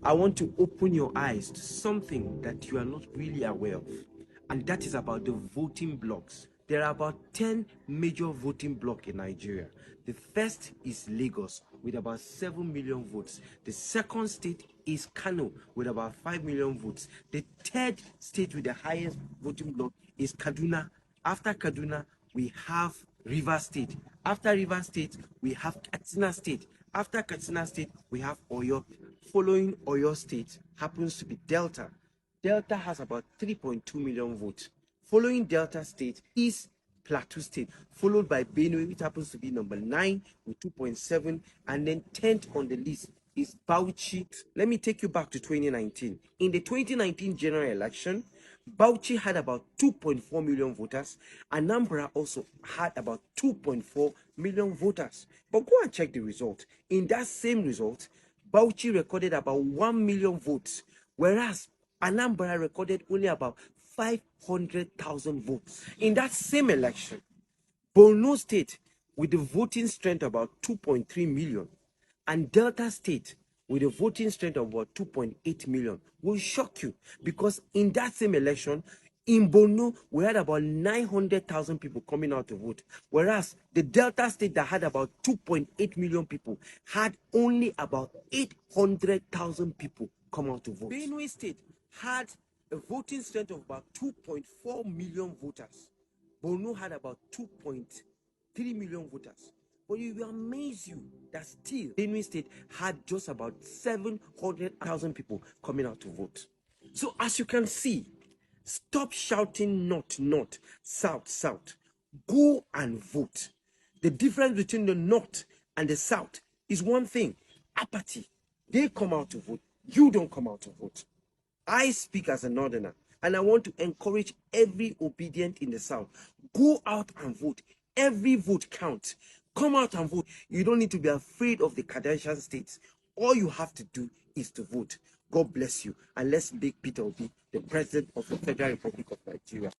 I want to open your eyes to something that you are not really aware of, and that is about the voting blocks. There are about 10 major voting blocks in Nigeria. The first is Lagos with about 7 million votes. The second state is Kano with about 5 million votes. The third state with the highest voting block is Kaduna. After Kaduna, we have Rivers State. After Rivers State, we have Katsina State. After Katsina State, we have Oyo. Following Oyo State happens to be Delta. Delta has about 3.2 million votes. Following Delta State is Plateau State, followed by Benue, which happens to be number 9 with 2.7, and then 10th on the list is Bauchi. Let me take you back to 2019. In the 2019 general election, Bauchi had about 2.4 million voters. Anambra also had about 2.4 million voters. But go and check the result. In that same result, Bauchi recorded about 1 million votes, whereas Anambra recorded only about 500,000 votes. In that same election, Borno State, with the voting strength about 2.3 million, and Delta State, with a voting strength of about 2.8 million, will shock you, because in that same election, in Borno, we had about 900,000 people coming out to vote, whereas the Delta State that had about 2.8 million people had only about 800,000 people come out to vote. Benue State had a voting strength of about 2.4 million voters. Borno had about 2.3 million voters. But it will amaze you that still Benue State had just about 700,000 people coming out to vote. So as you can see, stop shouting north, south. Go and vote. The difference between the north and the south is one thing: apathy. They come out to vote. You don't come out to vote. I speak as a northerner, and I want to encourage every obedient in the south. Go out and vote. Every vote counts. Come out and vote. You don't need to be afraid of the Kardashian states. All you have to do is to vote. God bless you, and let's make Peter Obi the president of the Federal Republic of Nigeria.